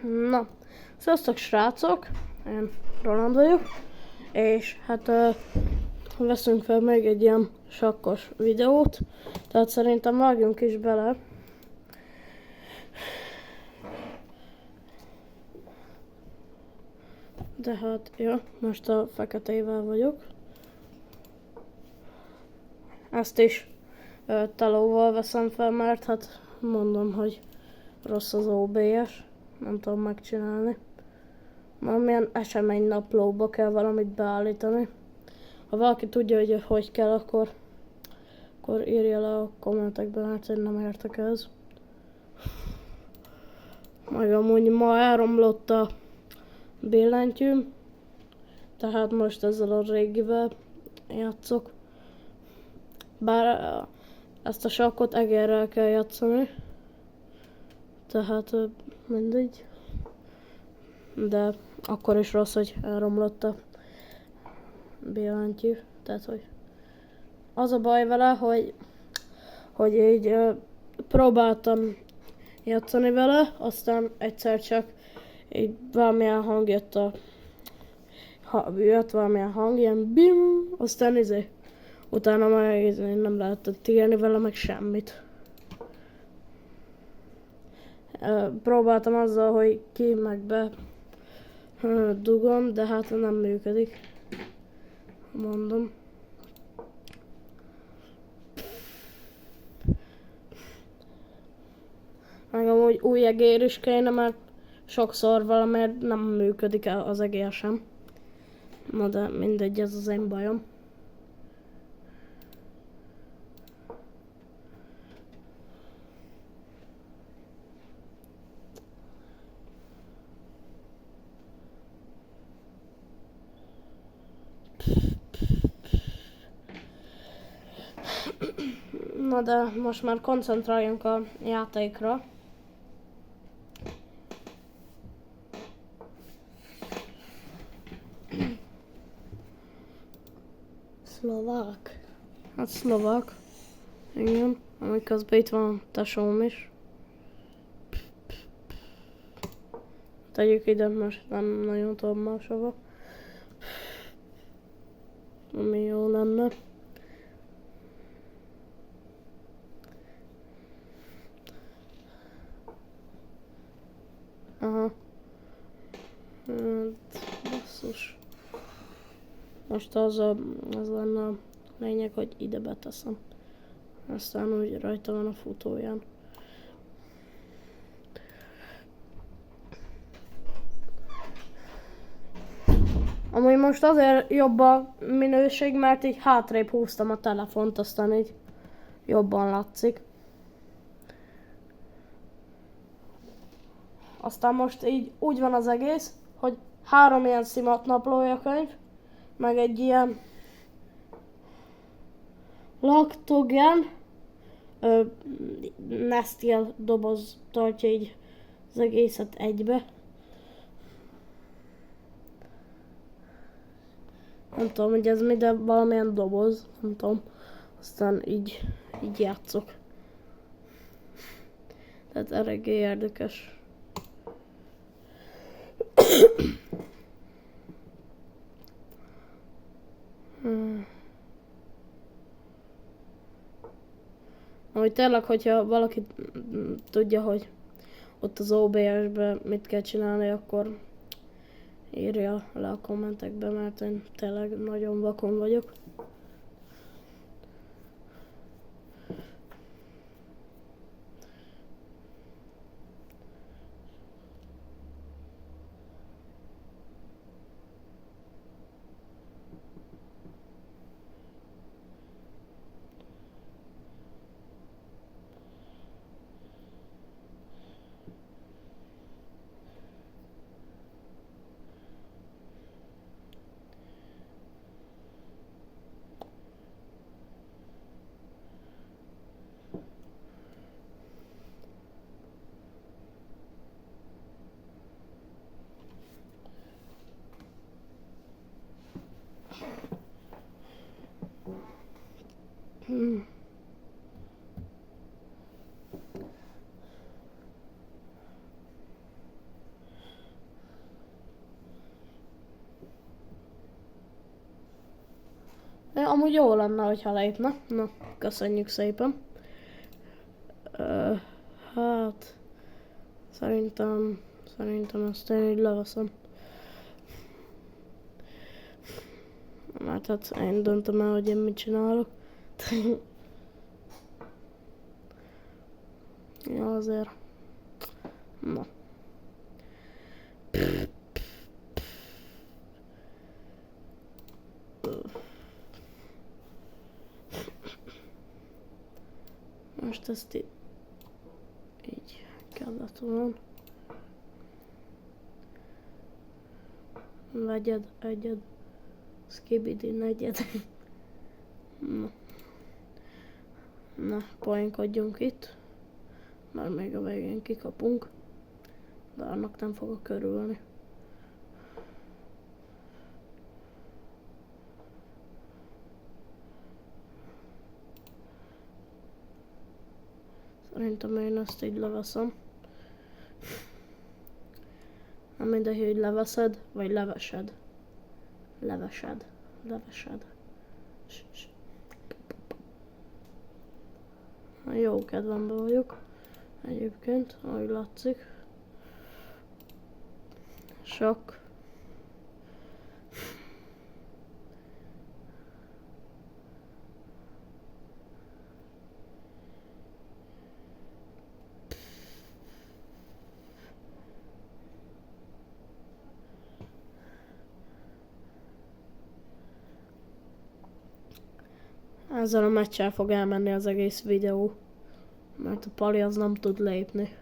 Na, sziasztok srácok, én Roland vagyok, és hát veszünk fel még egy ilyen sakkos videót, tehát szerintem vágjunk is bele. De hát, ja, most a feketével vagyok. Ezt is telóval veszem fel, mert hát mondom, hogy rossz az OBS, nem tudom megcsinálni. Valamilyen eseménynaplóba kell valamit beállítani. Ha valaki tudja, hogy kell, akkor írja le a kommentekben, mert én nem értek ez. Meg amúgy ma elromlott a billentyűm, tehát most ezzel a régivel játszok. Bár ezt a sakkot egérrel kell játszani, tehát mindegy. De akkor is rossz, hogy elromlott a billentyű. Tehát, hogy az a baj vele, hogy így próbáltam játszani vele, aztán egyszer csak így valamilyen hang jött jött valamilyen hang, ilyen bim, aztán utána már nem lehetett írni vele meg semmit. Próbáltam azzal, hogy ki meg be dugom, de hát nem működik. Mondom. Meg amúgy új egér is kéne, mert sokszor valamiért nem működik az egér sem. Na de mindegy, ez az én bajom. Na de most már koncentráljunk a játékra. Szlovák. Hát szlovák. Igen. Amíg közben itt van a tesóm is. Tegyük ide, most nem nagyon tudom máshova. Ami jó lenne. Aha. Hát, basszus. Most az lenne a lényeg, hogy ide beteszem. Aztán úgy rajta van a futóján. Amúgy most azért jobb a minőség, mert így hátrébb húztam a telefont, aztán így jobban látszik. Aztán most így úgy van az egész, hogy 3 ilyen szimat naplójakönyv, meg egy ilyen Lactogen Nestle doboz tartja így az egészet egybe. Nem tudom, hogy ez mi, de valamilyen doboz, nem tudom. Aztán így játszok. Tehát eléggé érdekes. Ahogy tényleg, hogyha valaki tudja, hogy ott az OBS-be mit kell csinálni, akkor írja le a kommentekbe, mert én tényleg nagyon vakon vagyok. Amúgy jó lenne, hogyha lépne. Na, köszönjük szépen. Hát... Szerintem ezt én így leveszem. Mert hát én döntöm el, hogy én mit csinálok. Ja, azért. Na. Most ezt így kellett volna. Vegyed, egyed, skibidi, negyed. Na, poénkodjunk itt. Mert még a végén kikapunk. De annak nem fogok örülni. Szerintem én ezt így leveszem. Nem mindegy, hogy leveszed, vagy levesed. Levesed. Jó kedvemben vagyok. Egyébként, ahogy látszik. Sok. Ezzel a meccsel fog elmenni az egész videó. Mert a Pali az nem tud lépni.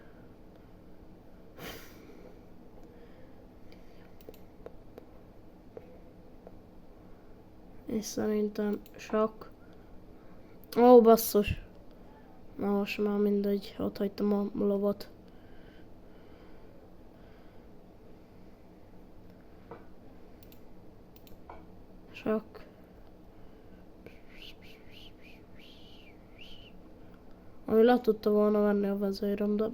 És szerintem sok. Ó, basszus. Na most már mindegy, ott hagytam a lovat. Sok. Ami le tudta volna venni a vezérem, de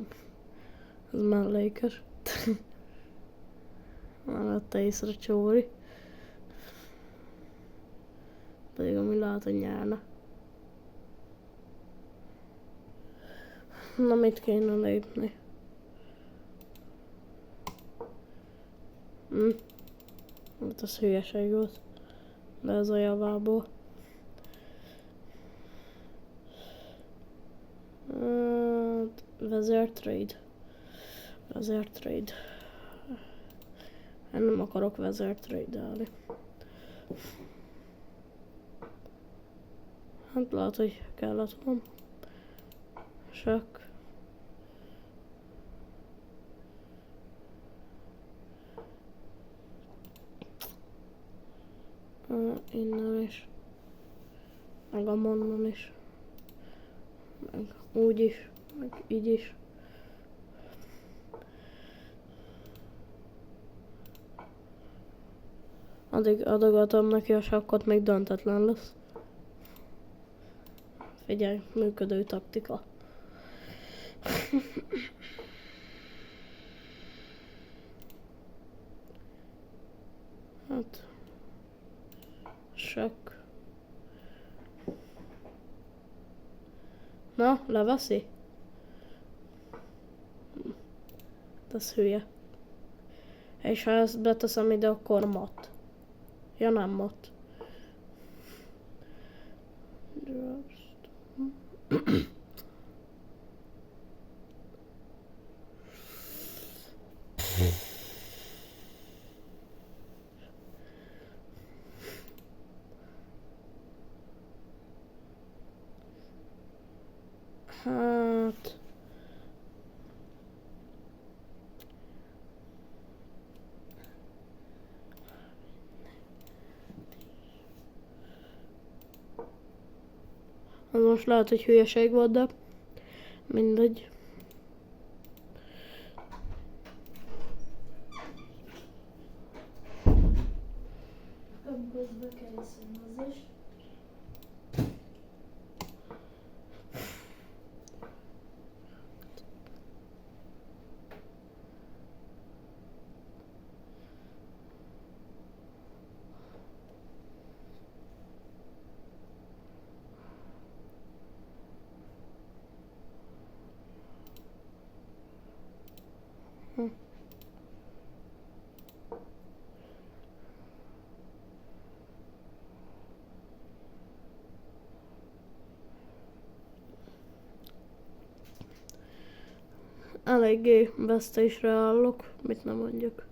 ez mellékes. Már vette észre Csóri. Pedig ami lehet, hogy nyerne. Na, mit kéne lépni? Hát az hülyeség volt. De ez a javából. Vezértrade. Én nem akarok vezértrade-elni. Hát lehet, hogy kellett volna. Sok. Innen is. Meg amonnan is. Meg úgy is. Meg így is. Addig adogatom neki a sakkot, még döntetlen lesz. Figyelj, működő taktika. Hát... Sok. Na, leveszi? Ez hülye. És ha ezt beteszem ide, akkor mat. Ja, nem mat. Hát... Az most lehet, hogy hülyeség volt, de mindegy. Közbe kell iszom az is. Eléggé vesztésre állok, mit nem mondjuk.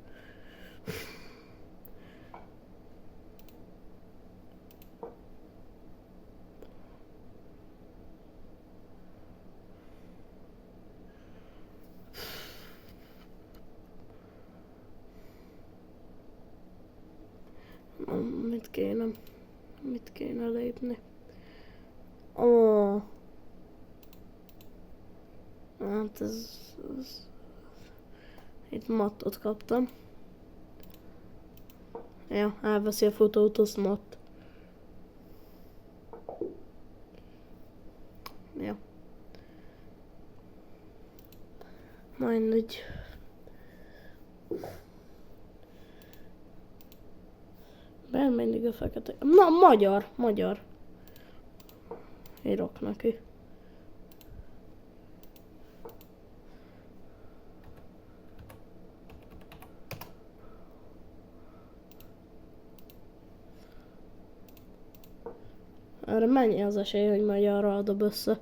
Mit kéne lépni? Ó. Hát ez... Itt mattot kaptam. Ja, elveszi a futót, az matt. Ja. Mindegy. Bár mindig a fekete... Na, magyar. Írok neki. Erre mennyi az esély, hogy magyarra adob össze?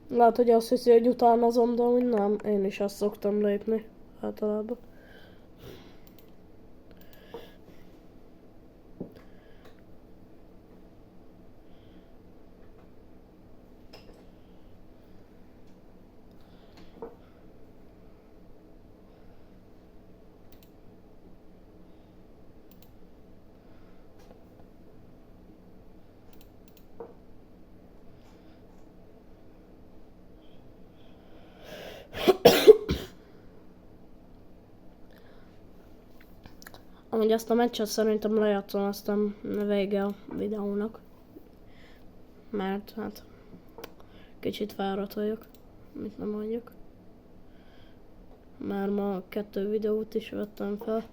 Lehet, hogy azt hiszi, hogy utánozom, de úgy nem. Én is azt szoktam lépni. Általában. Amúgy azt a meccset szerintem lejátszom, aztán vége a videónak. Mert hát kicsit fáradt vagyok, mit nem mondjuk. Már ma 2 videót is vettem fel.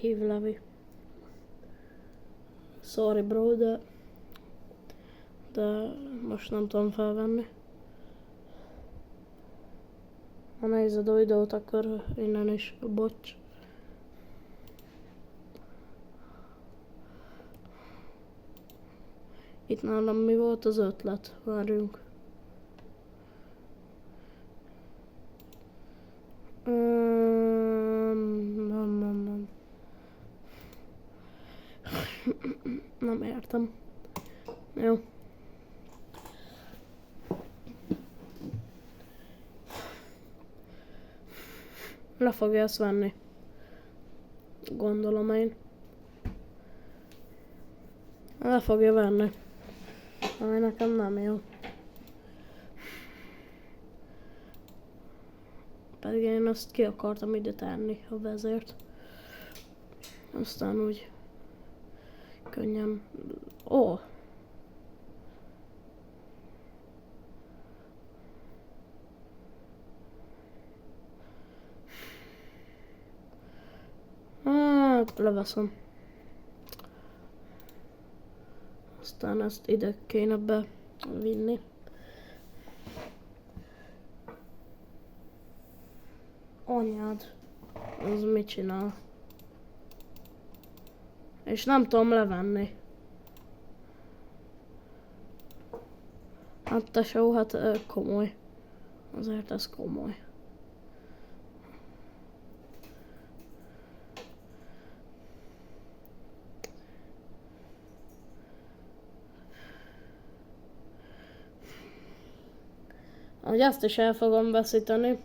Hív Levi. Sorry bro, de most nem tudom felvenni. Ha nézed a videót, akkor innen is bocs. Itt nálam mi volt az ötlet? Várjunk. Nem értem. Jó. Le fogja ezt venni. Gondolom én. Le fogja venni. Ami nekem nem jó. Pedig én azt ki akartam ide tenni a vezért. Aztán úgy könnyen... Ó! Hát, leveszem. Aztán ezt ide kéne bevinni. Anyád, az mit csinál? És nem tudom levenni. Hát tesó, hát komoly. Azért ez komoly. Hogy ezt is el fogom veszíteni.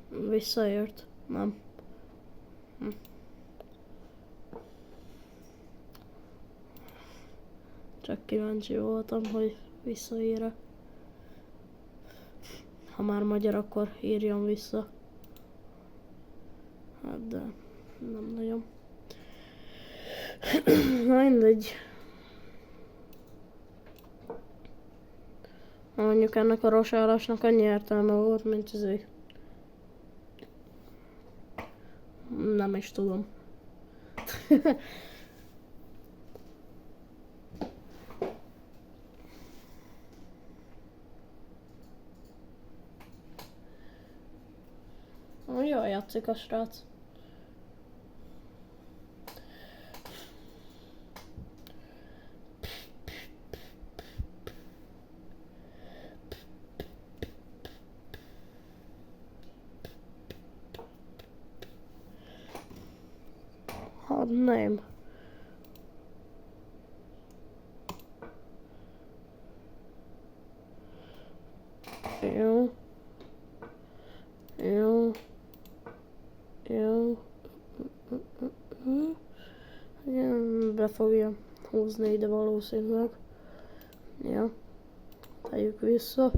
Visszaért. Nem. Csak kíváncsi voltam, hogy visszaír-e. Ha már magyar, akkor írjon vissza. Hát de nem nagyon. Mindegy. Mondjuk ennek a rosállásnak annyi értelme volt, mint izé. Nem is tudom. Jól játszik a srác. Hát nem. Jó. Jó. Jó. Be fogja húzni ide valószínűleg. Ja. Tegyük vissza.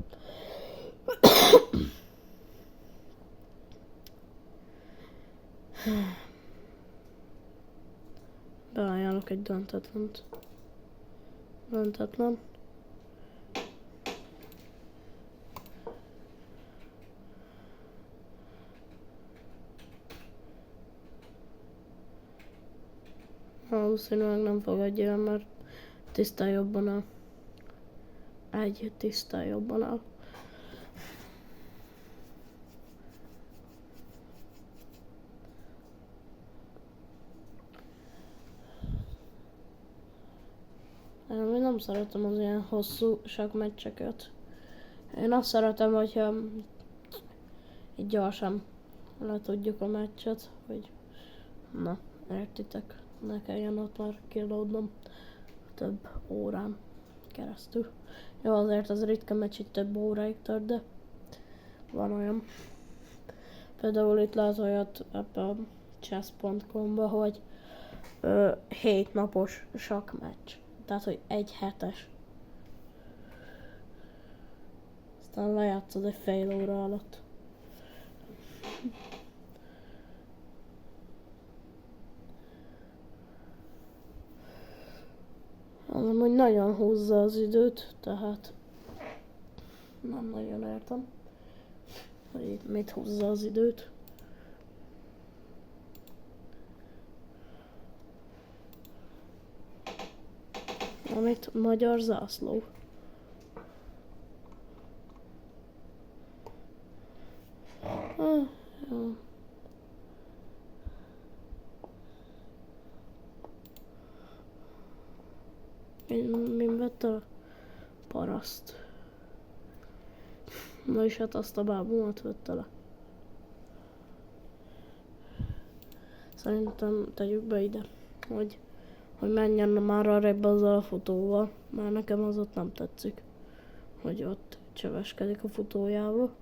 Beajánlok egy döntetlent. Döntetlen. Valószínűleg nem fogadja el, mert tisztán jobban áll. Egy tisztán jobban áll. Én nem szeretem az ilyen hosszú sakkmeccseket. Én azt szeretem, hogyha így gyorsan letudjuk a meccset, hogy na, értitek, ne kelljen ott már kilódnom több órán keresztül. Jó, azért az ritka meccs itt több óráig tart, de van olyan. Például itt lehet olyat ebbe a chess.com-ba, hogy 7 napos sakkmeccs. Tehát, hogy egy hetes. Aztán lejátszod egy fél óra alatt. Az amúgy nagyon húzza az időt, tehát nem nagyon értem, hogy itt mit húzza az időt. Amit magyar zászló. Jó. Min vett a paraszt? Na és hát azt a bábumat vette le. Szerintem tegyük be ide, hogy menjen már arrébb azzal a futóval, mert nekem az ott nem tetszik, hogy ott csöveskedik a futójával.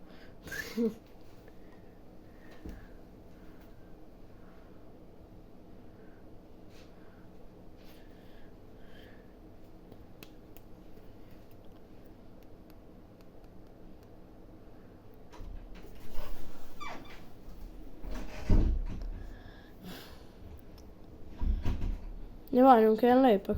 Ja, várjunk, én lépek.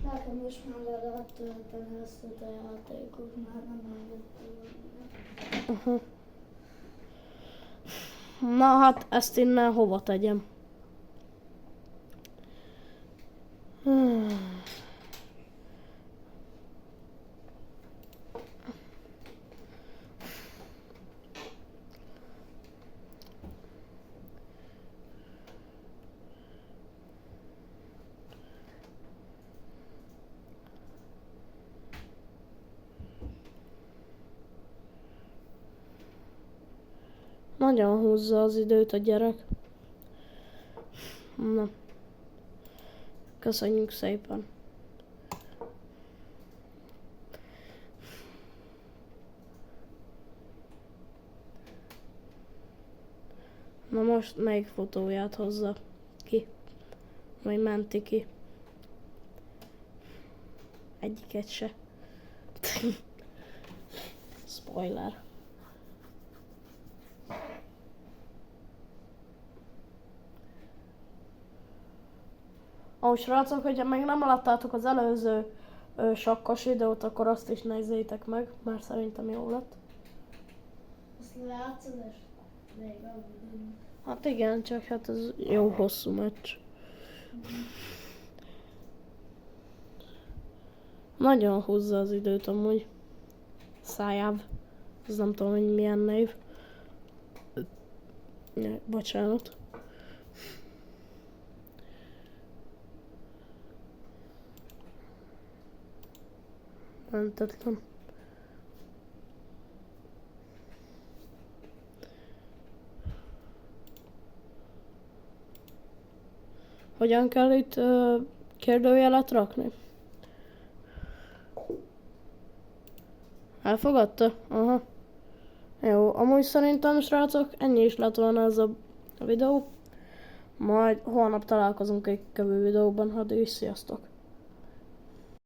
Nekem most már le lehet tölteni ezt a játékot, már nem Uh-huh. Na hát ezt innen hova tegyem? Nagyon húzza az időt a gyerek. Na. Köszönjük szépen. Na most melyik fotóját hozza ki? Vagy menti ki? Egyiket se. Spoiler. Ó, srácok, hogyha még nem láttátok az előző sakkos videót, akkor azt is nézzétek meg, mert szerintem jó lett. Azt lejátszod, és vége a videónak. Hát igen, csak hát ez jó hosszú meccs. Nagyon húzza az időt amúgy. Szájáv. Ez nem tudom, hogy milyen név. Bocsánat. Mentetlen. Hogyan kell itt kérdőjelet rakni? Elfogadta? Aha. Jó, amúgy szerintem, srácok, ennyi is lett volna ez a videó. Majd holnap találkozunk egy kövő videóban, addig is sziasztok!